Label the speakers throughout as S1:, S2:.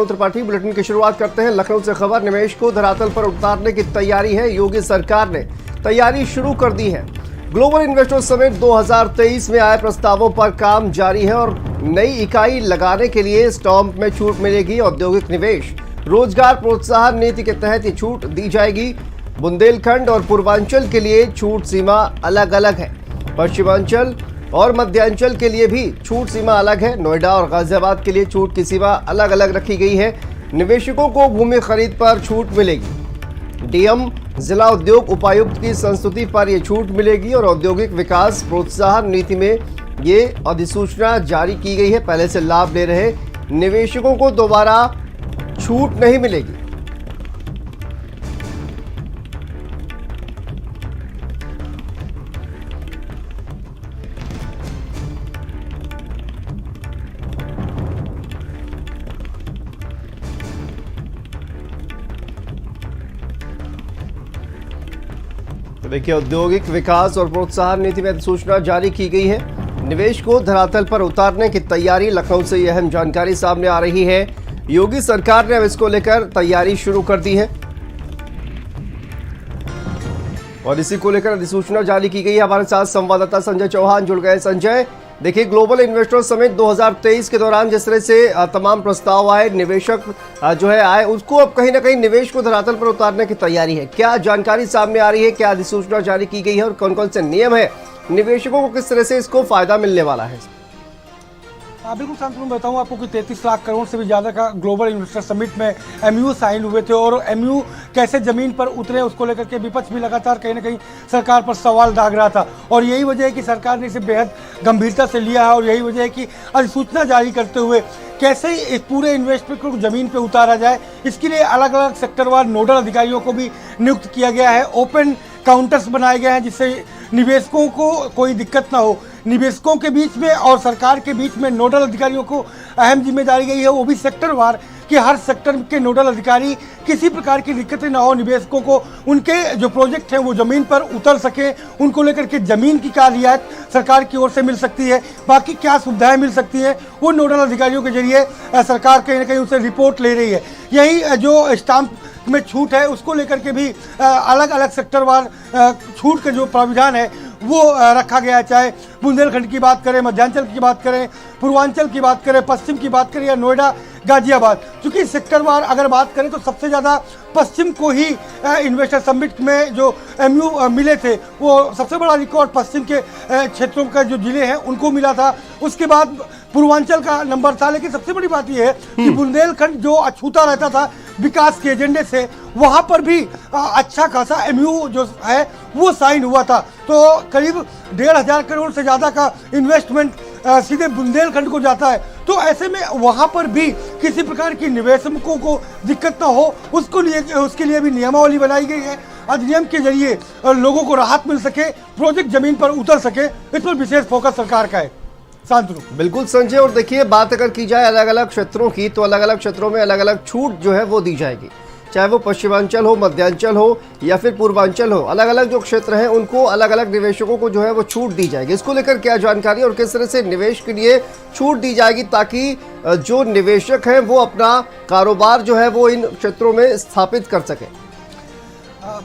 S1: Manoj Tripathi. Bulletin की शुरुआत करते हैं लखनऊ से खबर। निवेश को धरातल पर उतारने की तैयारी है। योगी सरकार ने तैयारी शुरू कर दी है। ग्लोबल इन्वेस्टर्स समिट 2023 में आए प्रस्तावों पर काम जारी है और नई इकाई लगाने के लिए स्टॉम्प में छूट मिलेगी। औद्योगिक निवेश रोजगार प्रोत्साहन नीति के तहत ये छूट दी जाएगी। बुंदेलखंड और पूर्वांचल के लिए छूट सीमा अलग अलग है। पश्चिमांचल और मध्यांचल के लिए भी छूट सीमा अलग है। नोएडा और गाजियाबाद के लिए छूट की सीमा अलग अलग रखी गई है। निवेशकों को भूमि खरीद पर छूट मिलेगी। डीएम जिला उद्योग उपायुक्त की संस्तुति पर यह छूट मिलेगी और औद्योगिक विकास प्रोत्साहन नीति में ये अधिसूचना जारी की गई है। पहले से लाभ ले रहे निवेशकों को दोबारा छूट नहीं मिलेगी। तो देखिए, औद्योगिक विकास और प्रोत्साहन नीति में अधिसूचना जारी की गई है। निवेश को धरातल पर उतारने की तैयारी। लखनऊ से यह अहम जानकारी सामने आ रही है। योगी सरकार ने अब इसको लेकर तैयारी शुरू कर दी है और इसी को लेकर अधिसूचना जारी की गई है। हमारे साथ संवाददाता संजय चौहान जुड़ गए। संजय, देखिए, ग्लोबल इन्वेस्टर्स समिट 2023 के दौरान जिस तरह से तमाम प्रस्ताव आए, निवेशक जो है आए, उसको अब कहीं ना कहीं निवेश को धरातल पर उतारने की तैयारी है। क्या जानकारी सामने आ रही है? क्या अधिसूचना जारी की गई है और कौन कौन से नियम है? निवेशकों को किस तरह से इसको फायदा मिलने वाला है?
S2: बिल्कुल शांतनु, बताऊं आपको कि 33 लाख करोड़ से भी ज़्यादा का ग्लोबल इन्वेस्टर समिट में एमयू साइन हुए थे और एमयू कैसे ज़मीन पर उतरे उसको लेकर के विपक्ष भी लगातार कहीं ना कहीं सरकार पर सवाल दाग रहा था और यही वजह है कि सरकार ने इसे बेहद गंभीरता से लिया है और यही वजह है कि अधिसूचना जारी करते हुए कैसे इस पूरे इन्वेस्टमेंट को ज़मीन पर उतारा जाए, इसके लिए अलग अलग सेक्टरवार नोडल अधिकारियों को भी नियुक्त किया गया है। ओपन काउंटर्स बनाए गए हैं जिससे निवेशकों को कोई दिक्कत ना हो। निवेशकों के बीच में और सरकार के बीच में नोडल अधिकारियों को अहम जिम्मेदारी गई है, वो भी सेक्टरवार, कि हर सेक्टर के नोडल अधिकारी किसी प्रकार की दिक्कतें ना हो, निवेशकों को उनके जो प्रोजेक्ट हैं वो ज़मीन पर उतर सके, उनको लेकर के ज़मीन की क्या रियायत सरकार की ओर से मिल सकती है, बाकी क्या सुविधाएं मिल सकती हैं, वो नोडल अधिकारियों के जरिए सरकार कहीं ना कहीं उनसे रिपोर्ट ले रही है। यही जो स्टाम्प में छूट है उसको लेकर के भी अलग अलग सेक्टरवार छूट का जो प्राविधान है वो रखा गया है। चाहे बुंदेलखंड की बात करें, मध्यांचल की बात करें, पूर्वांचल की बात करें, पश्चिम की बात करें या नोएडा गाजियाबाद, क्योंकि सेक्टरवार अगर बात करें तो सबसे ज़्यादा पश्चिम को ही इन्वेस्टर समिट में जो एमयू मिले थे वो सबसे बड़ा रिकॉर्ड पश्चिम के क्षेत्रों का जो जिले हैं उनको मिला था। उसके बाद पूर्वांचल का नंबर था, लेकिन सबसे बड़ी बात यह है कि बुंदेलखंड जो अछूता रहता था विकास के एजेंडे से, वहां पर भी अच्छा खासा एमयू जो है वो साइन हुआ था। तो करीब 1,500 करोड़ से ज़्यादा का इन्वेस्टमेंट सीधे बुंदेलखंड को जाता है। तो ऐसे में वहां पर भी किसी प्रकार की निवेशकों को दिक्कत ना हो उसके लिए भी नियमावली बनाई गई है। अधिनियम के जरिए लोगों को राहत मिल सके, प्रोजेक्ट जमीन पर उतर सके, इस पर विशेष फोकस सरकार का है। शांतनु।
S1: बिल्कुल संजय, और देखिए, बात अगर की जाए अलग अलग क्षेत्रों की तो अलग अलग क्षेत्रों में अलग अलग छूट जो है वो दी जाएगी। चाहे वो पश्चिमांचल हो, मध्यांचल हो या फिर पूर्वांचल हो, अलग अलग जो क्षेत्र हैं उनको अलग अलग निवेशकों को जो है वो छूट दी जाएगी। इसको लेकर क्या जानकारी और किस तरह से निवेश के लिए छूट दी जाएगी ताकि जो निवेशक हैं वो अपना कारोबार जो है वो इन क्षेत्रों में स्थापित कर सके?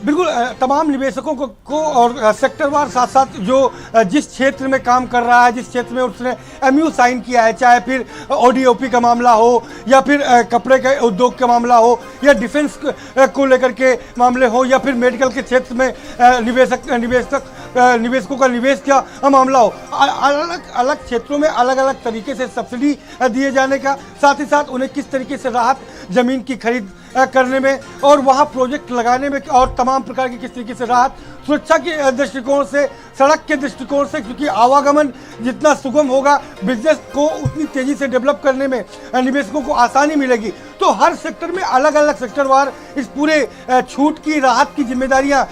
S2: बिल्कुल, तमाम निवेशकों को और सेक्टरवार साथ साथ जो जिस क्षेत्र में काम कर रहा है, जिस क्षेत्र में उसने एमयू साइन किया है, चाहे फिर ओडीओपी का मामला हो या फिर कपड़े के उद्योग का मामला हो या डिफेंस को लेकर के मामले हो या फिर मेडिकल के क्षेत्र में निवेशकों का निवेश का मामला हो, अलग अलग क्षेत्रों में अलग अलग तरीके से सब्सिडी दिए जाने का, साथ ही साथ उन्हें किस तरीके से राहत ज़मीन की खरीद करने में और वहाँ प्रोजेक्ट लगाने में और तमाम प्रकार की किस तरीके से राहत, सुरक्षा के दृष्टिकोण से, सड़क के दृष्टिकोण से, क्योंकि आवागमन जितना सुगम होगा बिजनेस को उतनी तेजी से डेवलप करने में निवेशकों को आसानी मिलेगी। तो हर सेक्टर में अलग अलग सेक्टरवार इस पूरे छूट की, राहत की जिम्मेदारियां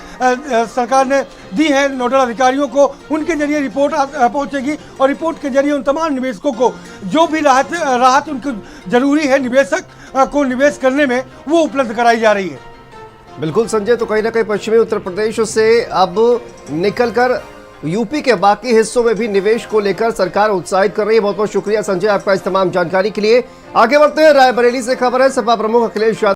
S2: सरकार ने दी हैं नोडल अधिकारियों को। उनके जरिए रिपोर्ट पहुंचेगी और रिपोर्ट के जरिए उन तमाम निवेशकों को जो भी राहत उनको जरूरी है निवेशक को निवेश करने में, वो उपलब्ध कराई जा रही है।
S1: बिल्कुल संजय, तो कहीं ना कहीं पश्चिमी उत्तर प्रदेश से अब निकलकर यूपी के बाकी हिस्सों में भी निवेश को लेकर सरकार उत्साहित कर रही है। बहुत बहुत शुक्रिया संजय आपका इस तमाम जानकारी के लिए। आगे बढ़ते हैं, रायबरेली से खबर है। सपा प्रमुख अखिलेश यादव